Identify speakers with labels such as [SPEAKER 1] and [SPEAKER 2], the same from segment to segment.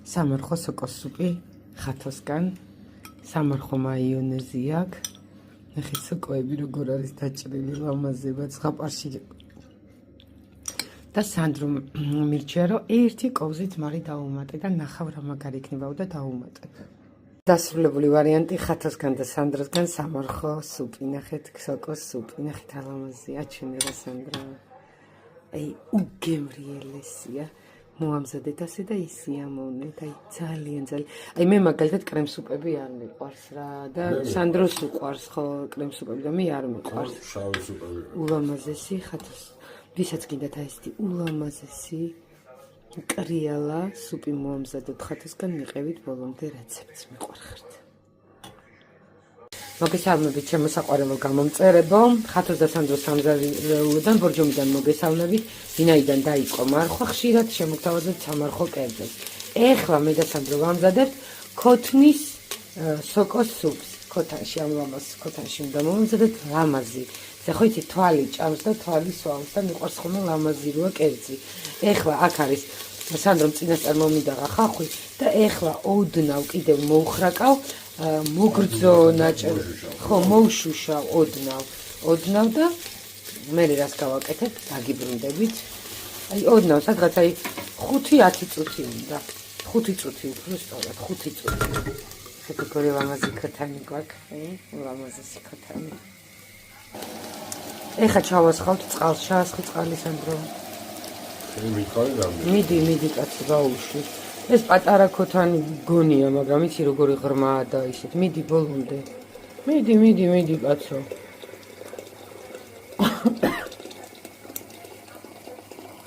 [SPEAKER 1] სამარხო სოკოს სუპი ხათოსგან, სამარხო მაიონეზი აქვს. ნახე სოკოები როგორ არის დაჭრილი ლამაზებად ზღაპარში. და სანდრომ მირჩია რომ ერთი კოვზით მარი დაუმატე და ნახავ რა მაგარი იქნებაო და დაუმატებ. დასრულებული ვარიანტი ხათოსგან და სანდროსგან სამარხო სუპი. ნახეთ სოკოს სუპი. ნახეთ ალამაზია ჩვენი სანდრა. აი უგემრიელესია. მოამზადეთ ასე და ისიამოვნეთ, აი ძალიან. აი მე მაგალითად კრემსუპები არ მიყვარს რა და სანდროს უყვარს ხო კრემსუპები და მე არ მიყვარს.
[SPEAKER 2] შავი სუპები.
[SPEAKER 1] ულამაზესი ხათოს. ვისაც გინდათ აი ესეთი ულამაზესი კრიალა სუპი მოამზადოთ ხათოსგან მიყევით ბოლომდე რეცეპტს მიყვარხართ. მოგესალმებით ჩემო საყვარელო გამომწერებო, ხათოს და სანდროს სამზარეულოდან ბორჯომიდან მოგესალმებით, ვინაიდან დაიწყო მარხვა, ხშირად შემოგთავაზებთ სამარხო კერძებს. ეხლა მე და სანდრო ვამზადებთ ქოთნის სოკოს სუპს. ქოთანში ამ ლამაზ ქოთანში უნდა მომზადოთ ლამაზი. ხო იცი თვალი ჭამს და თვალი სვამს და მიყვარს ხოლმე ლამაზი როა კერძი. ეხლა აქ არის სანდრომ წინასწარ მომიდაღა ხახვი და ეხლა ოდნავ კიდევ მოუხრაკავ მოგრძო ნაჭერი ხო მოუშუშავ ოდნავ და მე რას გავაკეთებ დაგიბრუნდებით აი ოდნავ სადღაც აი 5-10 წუთი უნდა 5 წუთი უფრო სწორად 5 წუთი შეგეგორი ლამაზი ქოთანი გვაქვს ლამაზი ქოთანი ეხა ჩავასხავთ წყალს ჩაასხი წყალი სანდრო მიდი კაცი გაუშვი ეს პატარა ქოთანი გონია, მაგრამ იცი როგორი ღრმაა და ისეთ. მიდი ბოლომდე. მიდი კაცო.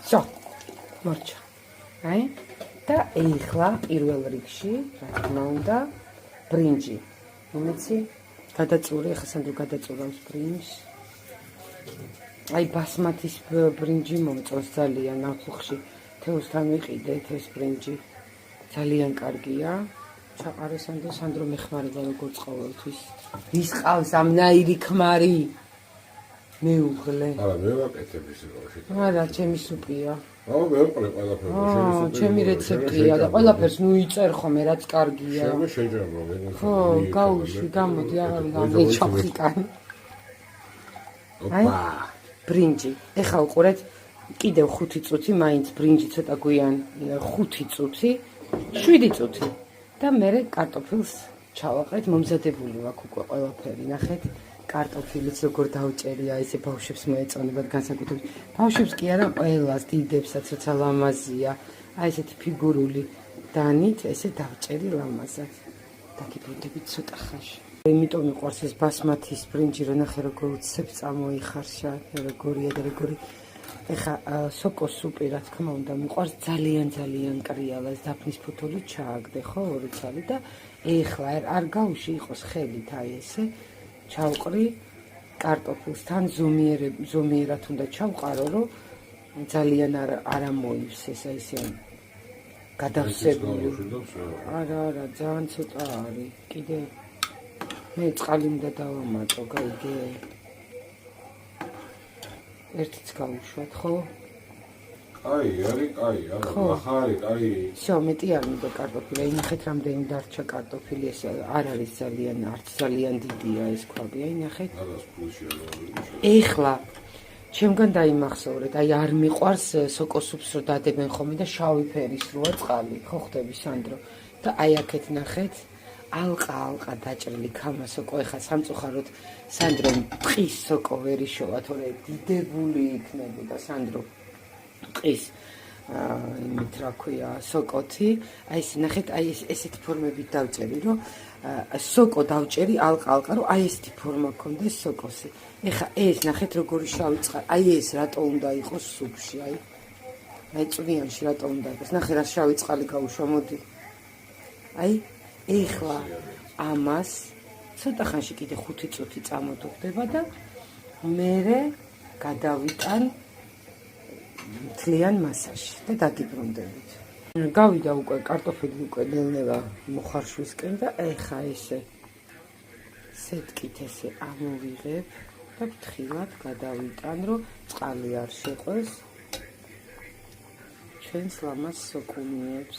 [SPEAKER 1] Всё. მორჩა. აი? და ეხლა პირველ რიგში, რა თქმა უნდა, ბრინჯი. იმეცი გადაწური, ახლა სანდრო გადაწურავს ბრინჯს. აი ბასმათის ბრინჯი მომწონს ძალიან ნახუხში. თევზთან ვიყიდეთ ეს ბრინჯი. ძალიან კარგია. ჩაყარესან და სანდრო მეხმარება როგორც ყოველთვის. ვის ყავს ამნაირი ქმარი? მეუღლე.
[SPEAKER 2] არა, მე ვაკეთებ ისე რა.
[SPEAKER 1] არა, ჩემი სუპია.
[SPEAKER 2] აა, მე ვყრე ყველაფერს, შენი სუპი.
[SPEAKER 1] ჩემი რეცეპტია და ყველაფერს ნუ იწერ ხომ რაც კარგია.
[SPEAKER 2] შენ შეჯამო, ვეღარ.
[SPEAKER 1] ხო, გაუშვი, გამოდი, აღარ ჩაფხიკან.
[SPEAKER 2] ოპა.
[SPEAKER 1] ბრინჯი. ეხლა უყურეთ კიდევ 5 წუთი, მაინც ბრინჯი ცოტა გვიან 5 წუთი. 7 წუთი და მე კარტოფილს ჩავაყრეთ მომზადებული აქვს უკვე ყველაფერი ნახეთ კარტოფილიც როგორ დავჭერია ესე ბავშვებს მოეწონებათ განსაკუთრებით ბავშვებს კი არა ყველას დიდებსაც როცა ლამაზია აი ესეთი ფიგურული დანით ესე დავჭერი ლამაზად დაგიბრუნდებით ცოტა ხანში იმიტომ მიყვარს ეს ბასმათის ბრინჯი რომ ნახე როგორ უცებ წამოიხარშა როგორია და როგორი ეხა სოკოს სუპი რა თქმა უნდა მიყვარს ძალიან კრიალა ეს დაფნის ფოთოლი ჩააგდე ხო 2 ცალი და ეხლა არ გაუში იყოს ხელით აი ესე ჩავყრი კარტოფილს თან ზომიერად უნდა ჩავყარო რომ ძალიან არ მოივს ეს აი ესე გადავსებული არა ძალიან ცოტა არის კიდე მე წყალი უნდა დავამატო გაიგე ერთიც გავუშვათ, ხო?
[SPEAKER 2] აი, ახალი, აი.
[SPEAKER 1] Всё, მეტი არ მინდა კარტოფილი. აი, ნახეთ, რამდენი დარჩა კარტოფილი, ეს არ არის ძალიან დიდია ეს ქვაბი. აი, ნახეთ. ეხლა ჩემგან დაიმახსოვრეთ, აი არ მიყვარს სოკოს სუპს რო დადებენ ხოლმე და შავი ფერის როა წყალი, ხო ხდები სანდრო? და აი აქეთ ნახეთ. ალყა დაჭრილი ქამა სოკო ეხა სამწუხაროდ სანდრო მყის სოკო ვერ იშოვა თორე დიდებული იქნებოდა სანდრო მყის იმით რა ქვია სოკოთი აი ეს ნახეთ აი ესეთი ფორმებით დავჭერი რომ სოკო დავჭერი ალყა რომ აი ესეთი ფორმა ქონდეს სოკოსი ეხა ეს ნახეთ როგორი შავი წყალი აი ეს რატო უნდა იყოს სუპში აი წვიანში რატო უნდა იყოს ნახე რა შავი წყალი გაუშვა მოდი აი ეხლა ამას ცოტა ხანში კიდე 5 წუთი წამოდუხდება და მე გადავიტან მთლიან მასაში და დაგიბრუნდებით. გავიდა უკვე კარტოფილი უკვე ნელ-ნელა მოხარშვისკენ და ეხა ესე სეტკით ესე ამოვიღებ და ფრთხილად გადავიტან რომ წყალი არ შეყვეს ჩვენს ლამაზ სოკუნიებს.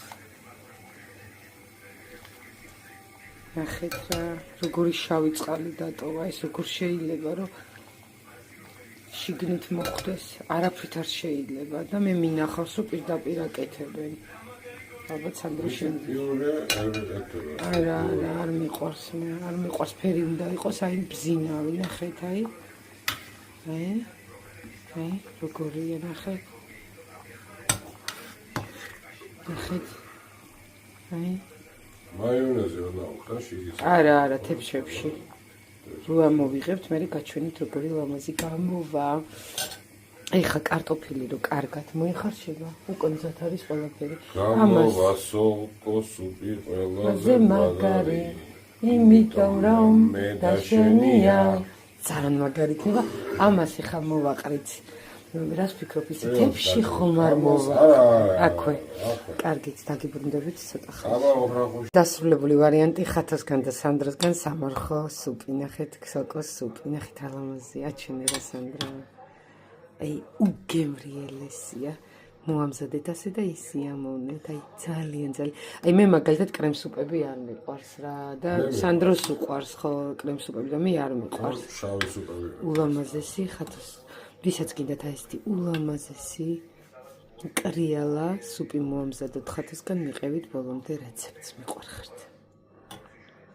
[SPEAKER 1] ნახეთ რა, როგორი შავი წყალი დატოვა, ეს როგორ შეიძლება რომ შიგნით მოხდეს, არაფრით არ შეიძლება და მე მინახავს რომ პირდაპირ აკეთებენ. ალბათ სანდრო შენ არა არ მიყვარს მე, არ მიყვარს ფერი უნდა იყოს, აი ბზინავი, ნახეთ აი. აი, როგორია ნახეთ. ნახეთ. აი.
[SPEAKER 2] მაიონეზი უნდა უხდა შიგის.
[SPEAKER 1] არა, თებშებში. რო ამოვიღებთ, მე გაჩვენით როგორი ლამაზი გამოვა. ეხა კარტოფილი რო კარგად მოიხარშება, უკვე მზად არის ყველაფერი.
[SPEAKER 2] გამოვა სოკო სუპი ყველაზე
[SPEAKER 1] მაგარი, იმიტომ რომ მე და შენია. ძალიან მაგარი იქნება. ამას ეხა მოვაყრით. რას ფიქრობ, ისი თებში ხომ არ მოვა? აქვე. კარგით, დაგიბრუნდებით ცოტა ხანს. დასრულებული ვარიანტი ხათოსგან და სანდროსგან სამარხო სუპი. ნახეთ, სოკოს სუპი. ნახეთ რა ლამაზია, აჩვენე რა სანდრა. აი უგემრიელესია. მოამზადეთ ასე და ისიამოვნეთ, აი ძალიან. აი მე მაგალითად კრემსუპები არ მიყვარს რა და სანდროს უყვარს ხო კრემსუპები და მე არ მიყვარს.
[SPEAKER 2] შავი სუპები.
[SPEAKER 1] ულამაზესი ხათოს. ვისაც გინდათ აი ესეთი ულამაზესი კრიალა სუპი მოამზადოთ ხათოსგან მიყევით ბოლომდე რეცეპტს მიყვარხართ.